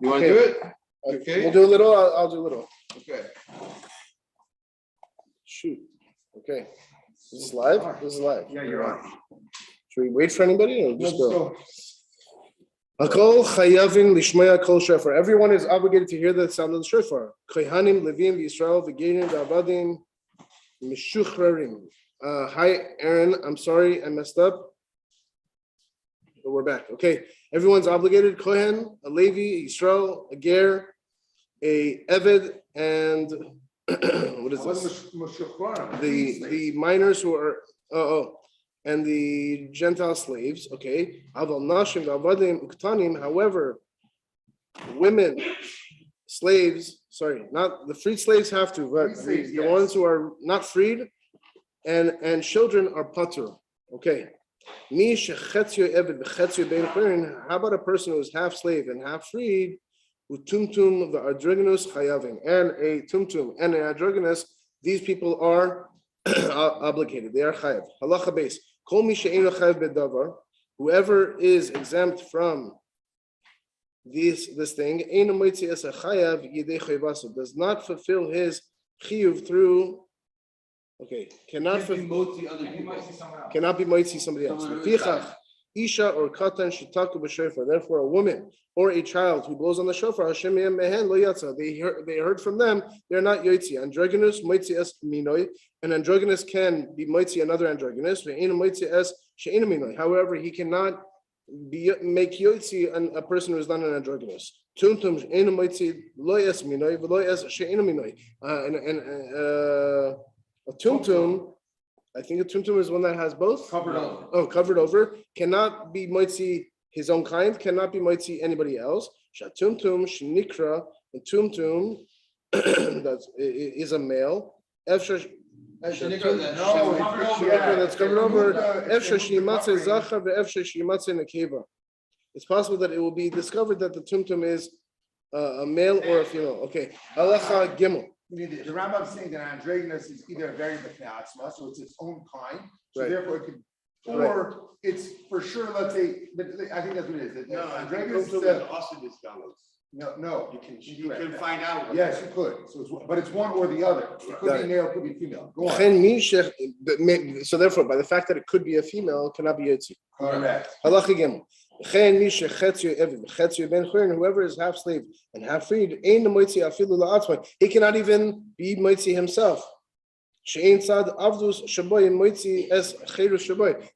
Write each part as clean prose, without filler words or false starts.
You want to do it? Okay. We'll do a little. I'll do a little. Okay. Shoot. Okay. Is this live? This is live. Yeah, you're on. Should we wait for anybody or just go? Hakol chayavin lishmaya kol shofar. Everyone is obligated to hear the sound of the shofar. Kohanim, Levim, Yisrael, V'gerim, V'avadim, Mishuchrarim. Hi, Aaron. I'm sorry I messed up. But we're back. Okay. Everyone's obligated. Kohen, a Levi, Yisrael, a Ger, a Eved, and what is this? The minors who are and the Gentile slaves. Okay. However, women, slaves, sorry, not the freed slaves have to, but the ones who are not freed and children are patur. Okay. How about a person who is half slave and half freed? Tumtum the androgynous chayavin, and a tumtum and an androgynous, these people are obligated. They are chayav. Halacha base. Kol mi she'eino chayav bedavar. Whoever is exempt from this thing, eino moitzi es chayav yidei chayvasu, does not fulfill his chiyuv through. Okay, cannot be moitzi somebody else. Isha or katan shitaku b'shofar. Therefore, a woman or a child who blows on the shofar, Hashem mehen lo yatsa. They heard from them. They're not yotzi. Androgynous moitzi es minoi. An androgynous can be moitzi another androgynous. Ve'ena moitzi es she'ena minoi. However, he cannot make yotzi a person who is not an androgynous. Tumtum she'ena moitzi lo es minoi v'lo es she'ena minoi. A tumtum. I think a tumtum is one that has both. Covered over. Oh, covered over. Cannot be moitzi his own kind. Cannot be moitzi anybody else. Shatumtum shnikra. A tumtum that is a male. Efsha. That's covered over. Efsha shimatze zacha ve'efsha shimatze nekeva. It's possible that it will be discovered that the tumtum is a male or a female. Okay. Halacha gimel. The Rambam is saying that androgynous is either a variant of Neatzma, so it's its own kind. So therefore it could, or it's for sure, let's say, but I think that's what it is. No, androgynous is no. You can find out. Yes, you could. So but it's one or the other. It could be male, it could be female. Go on. So therefore, by the fact that it could be a female, cannot be yotzi. Correct. Halacha gimel. Whoever is half slave and half freed, he cannot even be moitzi himself.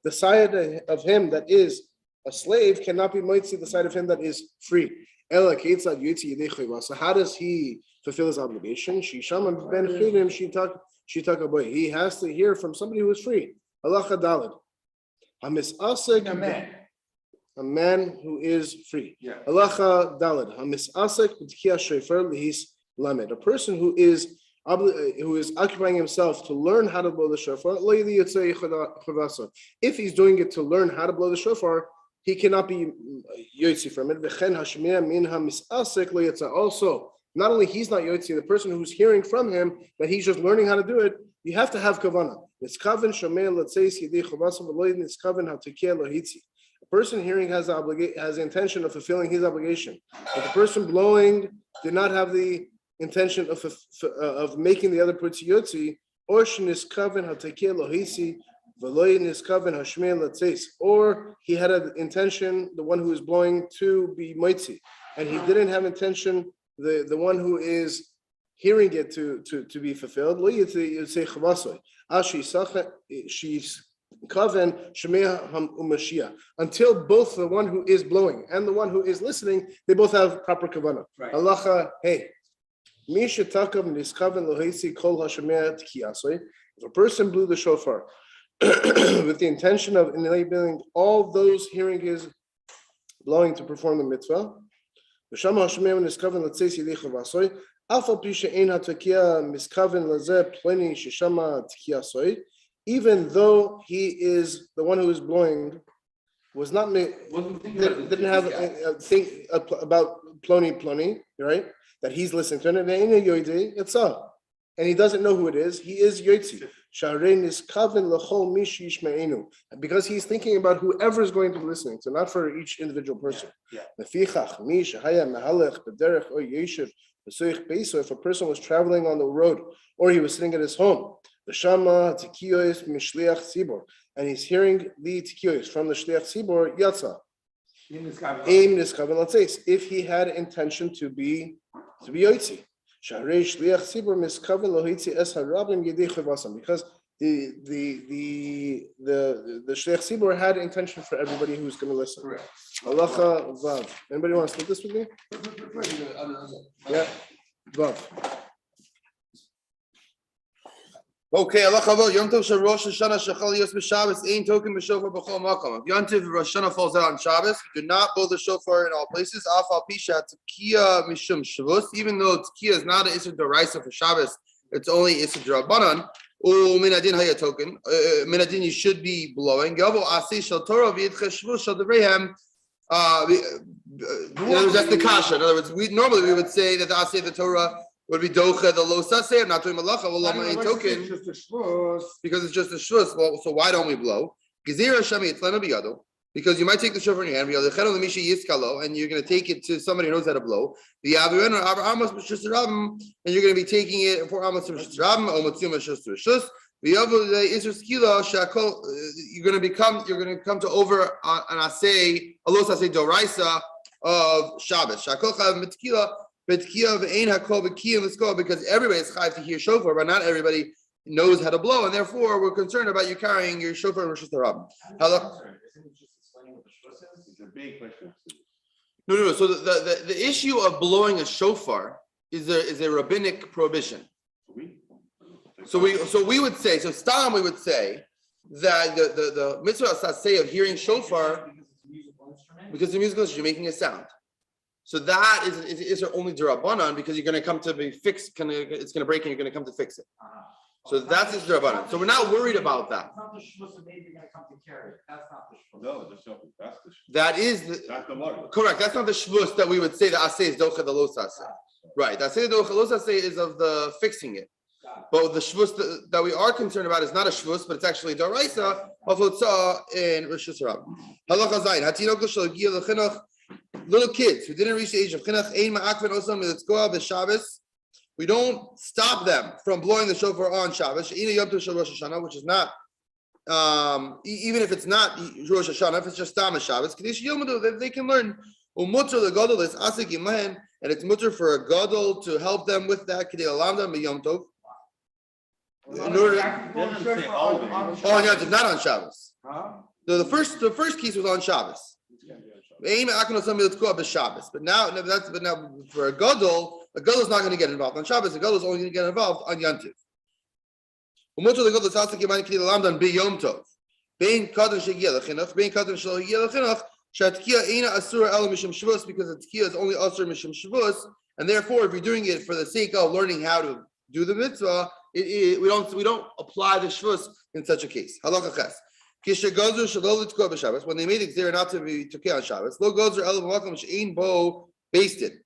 The side of him that is a slave cannot be moitzi the side of him that is free. So how does he fulfill his obligation? He has to hear from somebody who is free. Halacha daled. A man who is free. Halacha daled. Hamisasek b'tkiya shofar lihis lamed. A person who is occupying himself to learn how to blow the shofar. If he's doing it to learn how to blow the shofar, he cannot be yotzi from it. Also, not only he's not yotzi, the person who's hearing from him that he's just learning how to do it, you have to have kavanah. A person hearing has the intention of fulfilling his obligation, but the person blowing did not have the intention of making the other person yotzi, or or he had an intention, the one who is blowing, to be moitzi, and he didn't have intention, the one who is hearing it to be fulfilled. Until both the one who is blowing and the one who is listening, they both have proper kavanah. Halacha, hey. If a person blew the shofar with the intention of enabling all those hearing his blowing to perform the mitzvah, even though he is the one who is blowing, didn't have a think about ploni, right? That he's listening to it. It's and he doesn't know who it is, he is Yotzi. Because he's thinking about whoever is going to be listening, so not for each individual person. If a person was traveling on the road or he was sitting at his home, and he's hearing the tikiyos from the shliach tzibor, yatsa. If he had intention to be yotzi. Because the shliach tzibor had intention for everybody who's going to listen. Halacha vav. Anybody want to split this with me? Yeah, vav. Okay, halacha vav. Yom Tov shel Rosh Hashanah shechal yos b'Shabbos ein token b'shofar b'chol makom. If Yom Tov Rosh Hashanah falls out on Shabbos, do not blow the shofar in all places. Af al pisha tkiya mishum shavus. Even though tkiya is not an issur d'oraisa for Shabbos, it's only issur d'rabbanan. Minadin haya token. Minadin you should be blowing. Gavo asay shel Torah v'yidcha shavus shel devreihem. In other words, that's the kasha. In other words, we would say that the asay of the Torah would be docha the lo saseh. I'm not doing malacha. Well, I'm token because it's just a shvus. Well, so why don't we blow? Because you might take the shofar in your hand, and you're going to take it to somebody who knows how to blow. And you're going to be taking it for amos to you're going to come to over an asay, a los asay doraisa of Shabbos. Because everybody is chayv to hear shofar, but not everybody knows how to blow, and therefore we're concerned about you carrying your shofar in Rosh Hashanah. It's a big question. No. So the issue of blowing a shofar is a rabbinic prohibition. So we would say, Stam we would say that the mitzvah saseh of hearing shofar because the musical instrument, you're making a sound. So that is only d'Rabbanan because you're going to come to be fixed. It's going to break and you're going to come to fix it. So that's his d'Rabbanan. So we're not worried about that. It's not the shvus, maybe you're going to come to carry it. That's not the shvus. No, that's the shvus. That is correct. That's not the shvus that we would say the asay is docha the los asay. Right. The asay docha los asay is of the fixing it. But the shvus that we are concerned about is not a shvus, but it's actually daraisa of Hotzah in Rosh Hashanah. Halacha zayin. Hatinok shel gia lechinuch. Little kids who didn't reach the age of chinuch, ein ma'akven osam mitzkoah b'Shabbos. We don't stop them from blowing the shofar on Shabbos. She'ina yom tov shel Rosh Hashanah, which is not, even if it's not Rosh Hashanah, if it's just Tam Shabbos, they can learn. Umutter the gadol is asik imlahen, and it's mutter for a gadol to help them with that. K'dei alamda miyom tov. In order, not on Shabbos. The first case was on Shabbos. But now for a gadol is not going to get involved on Shabbos. A gadol is only going to get involved on Yom Tov. Because the tkiya is only asur mishum shavus, and therefore, if you're doing it for the sake of learning how to do the mitzvah, we don't apply the shvus in such a case. Halacha ches. When they made the gzera not to be tukei on Shabbos, lo gozer el b'makom she'ein bo basted.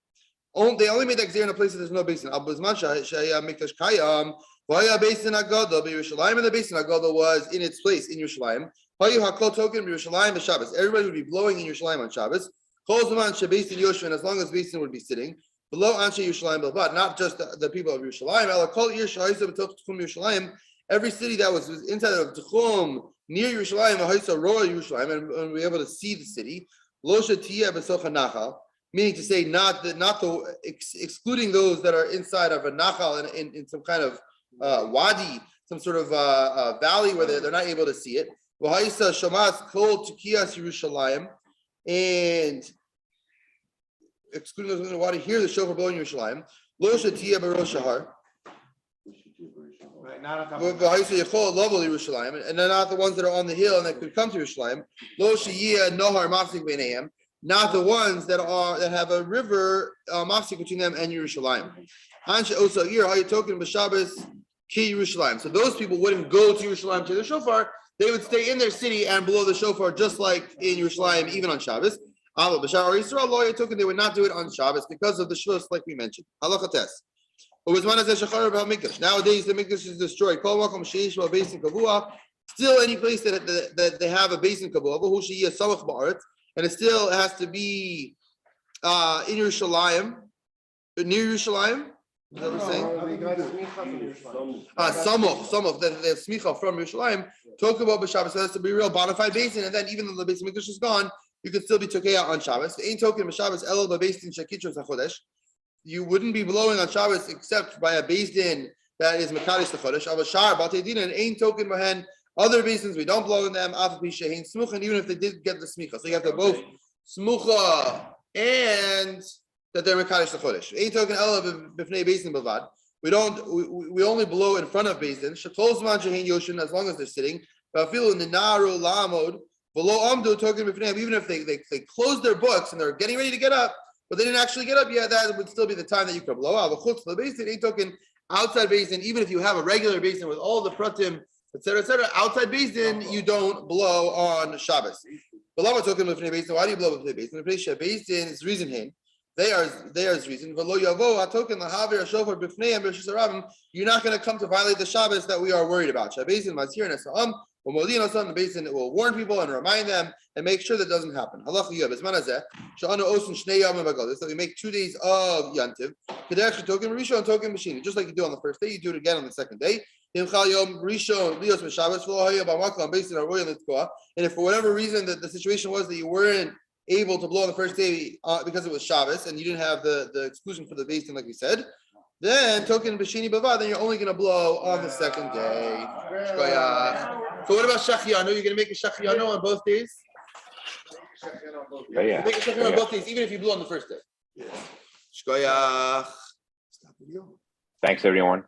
They only made that gzera in a place that there's no basin. Al b'zman she'aya mikdash kayam, v'haya basin agadol b'Yerushalayim, and the basin agadol was in its place in Yerushalayim. Hayu hakol token b'Yerushalayim b'Shabbos. Everybody would be blowing in Yerushalayim on Shabbos. Kol zman she'basin Yoshua, and as long as basin would be sitting. Below anshe Yerushalayim b'lvad, not just the people of Yerushalayim. Ela kol ir shehayisa b'toch tchum Yerushalayim. Every city that was inside of Tchum, near Yerushalayim, Haisa Roa Yerushalayim, and we were able to see the city. Lo she'tiyeh b'soch hanachal, meaning to say excluding those that are inside of a nachal in some kind of wadi, some sort of valley where they're not able to see it. V'haisa shamas kol tukiyas Yerushalayim, and excluding those in the wadi, hear the shofar blowing Yerushalayim. Lo she'tiyeh b'rosh hahar. And they're not the ones that are on the hill and that could come to Yerushalayim. Not the ones that have a river mafsik between them and Yerushalayim. So those people wouldn't go to Yerushalayim to the shofar. They would stay in their city and blow the shofar just like in Yerushalayim, even on Shabbos. They would not do it on Shabbos because of the shvus, like we mentioned. Halacha tes. Nowadays, the mikdash is destroyed. Still, any place that they have a basin kavua, and it still has to be in Yerushalayim, near Yerushalayim. Is that what we're saying? Samoch, that they have smicha from Yerushalayim. Talk about b'Shabbos, so it has to be a real bona fide basin, and then even though the base of mikdash is gone, you could still be tokeya on Shabbos. Ain't token b'Shabbos elul b'basin shekitros hachodesh. You wouldn't be blowing on Shabbos except by a basin that is mekadosh the chodesh. Avashar batedina and ain't token b'hen. Other basins we don't blow in them. Af b'shehin smucha, and even if they did get the smicha, so you have to both smucha and that they're mekadosh the chodesh. Ain't token elul b'fnei basin b'vad. We only blow in front of basin. Shekol zman shehin yoshin, as long as they're sitting. But feel in the naru la'amod below amdu token b'fnei, even if they close their books and they're getting ready to get up, but they didn't actually get up yet, that would still be the time that you could blow out. The basin ain't token outside basin, even if you have a regular basin with all the pratim, etc., outside basin, you don't blow on Shabbos. But lama token b'fnei basin. Why do you blow b'fnei basin? B'fnei basin is reason hin. There's reason. V'lo yavo hatoken lahaver shofar b'fnei b'shus harabim. You're not going to come to violate the Shabbos that we are worried about. Shabbos mazhir nesa'am. The basin will warn people and remind them and make sure that doesn't happen. That we make 2 days of yantiv. Just like you do on the first day, you do it again on the second day. And if for whatever reason that the situation was that you weren't able to blow on the first day because it was Shabbos and you didn't have the exclusion for the basin, like we said, then token b'shini bavad, then you're only going to blow on the second day. So what about shachiano? You're going to make a shachiano on both days? Yeah. Make a shachiano on both days, even if you blew on the first day. Shkoyach. Thanks, everyone.